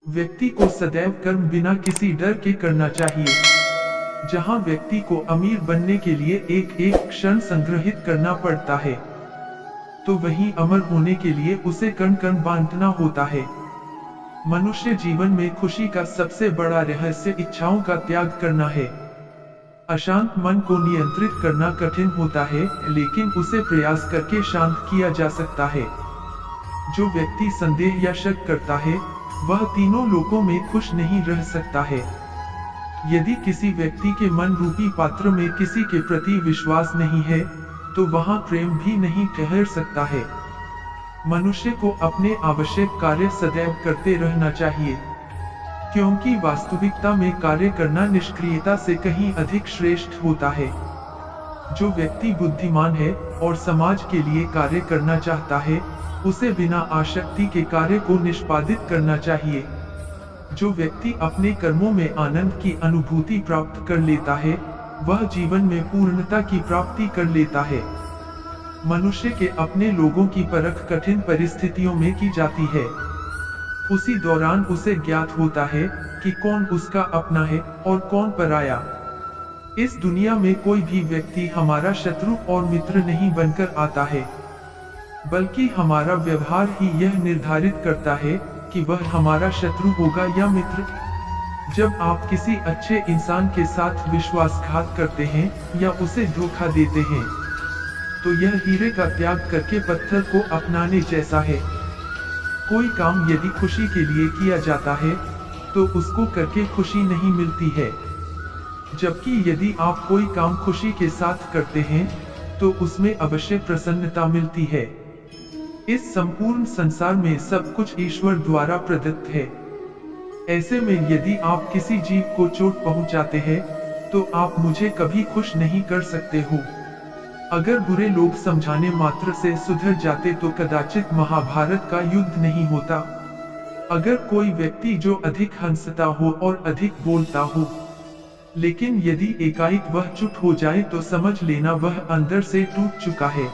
व्यक्ति को सदैव कर्म बिना किसी डर के करना चाहिए। जहां व्यक्ति को अमीर बनने के लिए एक एक क्षण संग्रहित करना पड़ता है, तो वहीं अमर होने के लिए उसे कण कण बांटना होता है। मनुष्य जीवन में खुशी का सबसे बड़ा रहस्य इच्छाओं का त्याग करना है। अशांत मन को नियंत्रित करना कठिन होता है, लेकिन उसे प्रयास करके शांत किया जा सकता है। जो व्यक्ति संदेह या शक करता है, वह तीनों लोकों में खुश नहीं रह सकता है। यदि किसी व्यक्ति के मन रूपी पात्र में किसी के प्रति विश्वास नहीं है, तो वहां प्रेम भी नहीं ठहर सकता है। मनुष्य को अपने आवश्यक कार्य सदैव करते रहना चाहिए, क्योंकि वास्तविकता में कार्य करना निष्क्रियता से कहीं अधिक श्रेष्ठ होता है। जो व्यक्ति बुद्धिमान है और समाज के लिए कार्य करना चाहता है, उसे बिना आसक्ति के कार्य को निष्पादित करना चाहिए। जो व्यक्ति अपने कर्मों में आनंद की अनुभूति प्राप्त कर लेता है, वह जीवन में पूर्णता की प्राप्ति कर लेता है। मनुष्य के अपने लोगों की परख कठिन परिस्थितियों में की जाती है। उसी दौरान उसे ज्ञात होता है कि कौन उसका अपना है और कौन पराया। इस दुनिया में कोई भी व्यक्ति हमारा शत्रु और मित्र नहीं बनकर आता है, बल्कि हमारा व्यवहार ही यह निर्धारित करता है कि वह हमारा शत्रु होगा या मित्र। जब आप किसी अच्छे इंसान के साथ विश्वासघात करते हैं या उसे धोखा देते हैं, तो यह हीरे का त्याग करके पत्थर को अपनाने जैसा है। कोई काम यदि खुशी के लिए किया जाता है, तो उसको करके खुशी नहीं मिलती है, जबकि यदि आप कोई काम खुशी के साथ करते हैं, तो उसमें अवश्य प्रसन्नता मिलती है। इस संपूर्ण संसार में सब कुछ ईश्वर द्वारा प्रदत्त है। ऐसे में यदि आप किसी जीव को चोट पहुंचाते हैं, तो आप मुझे कभी खुश नहीं कर सकते हो। अगर बुरे लोग समझाने मात्र से सुधर जाते तो कदाचित महाभारत का युद्ध नहीं होता। अगर कोई व्यक्ति जो अधिक हंसता हो और अधिक बोलता हो, लेकिन यदि एकाएक वह चुप हो जाए, तो समझ लेना वह अंदर से टूट चुका है।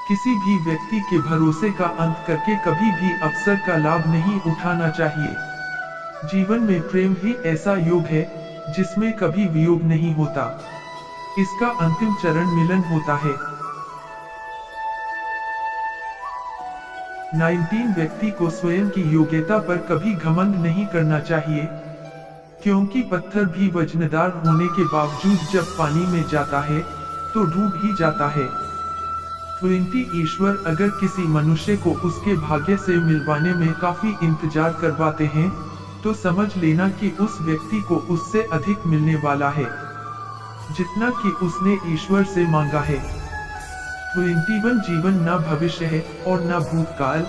किसी भी व्यक्ति के भरोसे का अंत करके कभी भी अवसर का लाभ नहीं उठाना चाहिए। जीवन में प्रेम ही ऐसा योग है जिसमें कभी वियोग नहीं होता। इसका अंतिम चरण मिलन होता है। 19 व्यक्ति को स्वयं की योग्यता पर कभी घमंड नहीं करना चाहिए, क्योंकि पत्थर भी वजनदार होने के बावजूद जब पानी में जाता है तो डूब ही जाता है। 20 ईश्वर अगर किसी मनुष्य को उसके भाग्य से मिलवाने में काफी इंतजार करवाते हैं, तो समझ लेना कि उस व्यक्ति को उससे अधिक मिलने वाला है, जितना कि उसने ईश्वर से मांगा है। 21 जीवन न भविष्य है और न भूतकाल।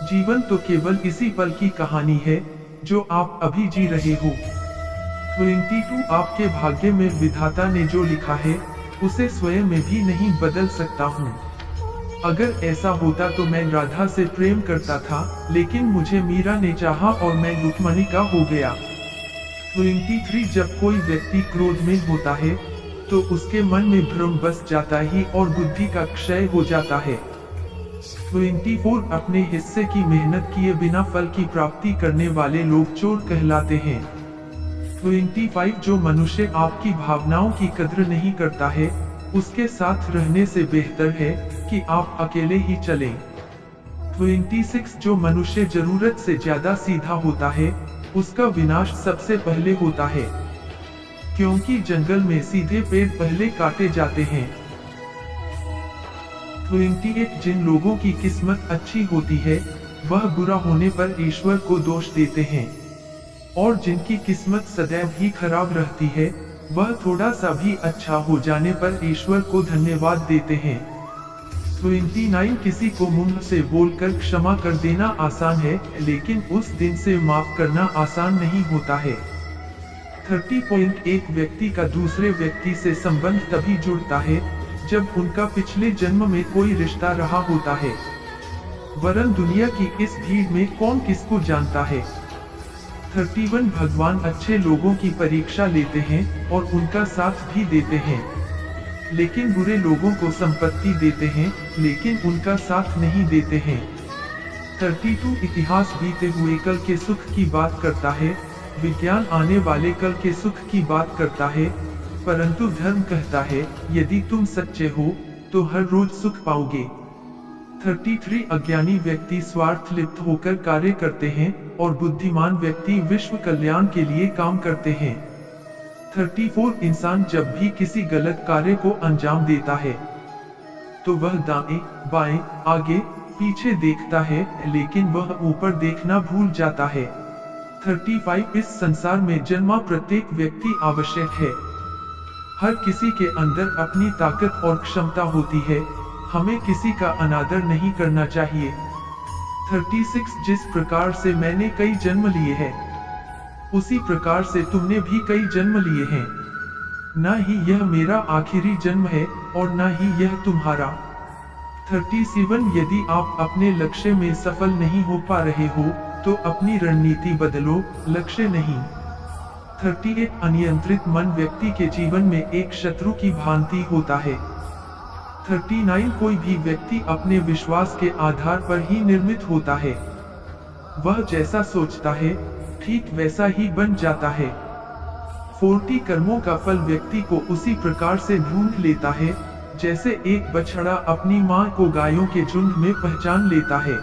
जीवन तो केवल इसी पल की कहानी है जो आप अभी जी रहे हो। 22 आपके भाग्य में विधाता ने जो लिखा है, उसे स्वयं में भी नहीं बदल सकता हूँ। अगर ऐसा होता तो मैं राधा से प्रेम करता था, लेकिन मुझे मीरा ने चाहा और मैं रुक्मणी का हो गया। 23 जब कोई व्यक्ति क्रोध में होता है, तो उसके मन में भ्रम बस जाता ही और बुद्धि का क्षय हो जाता है। 24 अपने हिस्से की मेहनत किए बिना फल की प्राप्ति करने वाले लोग चोर कहलाते हैं। 25 जो मनुष्य आपकी भावनाओं की कद्र नहीं करता है, उसके साथ रहने से बेहतर है कि आप अकेले ही चलें। 26 जो मनुष्य जरूरत से ज्यादा सीधा होता है, उसका विनाश सबसे पहले होता है, क्योंकि जंगल में सीधे पेड़ पहले काटे जाते हैं। 28 जिन लोगों की किस्मत अच्छी होती है, वह बुरा होने पर ईश्वर को दोष देते हैं, और जिनकी किस्मत सदैव ही खराब रहती है, वह थोड़ा सा भी अच्छा हो जाने पर ईश्वर को धन्यवाद देते हैं। 29 किसी को मुंह से बोलकर क्षमा कर देना आसान है, लेकिन उस दिन से माफ करना आसान नहीं होता है। 30.1 व्यक्ति का दूसरे व्यक्ति से संबंध तभी जुड़ता है जब उनका पिछले जन्म में कोई रिश्ता रहा होता है, वरन दुनिया की इस भीड़ में कौन किसको जानता है। 31 भगवान अच्छे लोगों की परीक्षा लेते हैं और उनका साथ भी देते हैं, लेकिन बुरे लोगों को संपत्ति देते हैं, लेकिन उनका साथ नहीं देते हैं। 32 इतिहास बीते हुए कल के सुख की बात करता है, विज्ञान आने वाले कल के सुख की बात करता है, परंतु धर्म कहता है यदि तुम सच्चे हो तो हर रोज सुख पाओगे। 33 अज्ञानी व्यक्ति स्वार्थ लिप्त होकर कार्य करते हैं और बुद्धिमान व्यक्ति विश्व कल्याण के लिए काम करते हैं। 34 इंसान जब भी किसी गलत कार्य को अंजाम देता है तो वह दाएं, बाएं, आगे, पीछे देखता है, लेकिन वह ऊपर देखना भूल जाता है। 35 इस संसार में जन्मा प्रत्येक व्यक्ति आवश्यक है। हर किसी के अंदर अपनी ताकत और क्षमता होती है, हमें किसी का अनादर नहीं करना चाहिए। 36 जिस प्रकार से मैंने कई जन्म लिए हैं, उसी प्रकार से तुमने भी कई जन्म लिए हैं। ना ही यह मेरा आखिरी जन्म है और ना ही यह तुम्हारा। 37 यदि आप अपने लक्ष्य में सफल नहीं हो पा रहे हो तो अपनी रणनीति बदलो, लक्ष्य नहीं। 38 अनियंत्रित मन व्यक्ति के जीवन में एक शत्रु की भांति होता है। 39 कोई भी व्यक्ति अपने विश्वास के आधार पर ही निर्मित होता है। वह जैसा सोचता है ठीक वैसा ही बन जाता है। 40 कर्मों का फल व्यक्ति को उसी प्रकार से ढूंढ लेता है जैसे एक बछड़ा अपनी मां को गायों के झुंड में पहचान लेता है।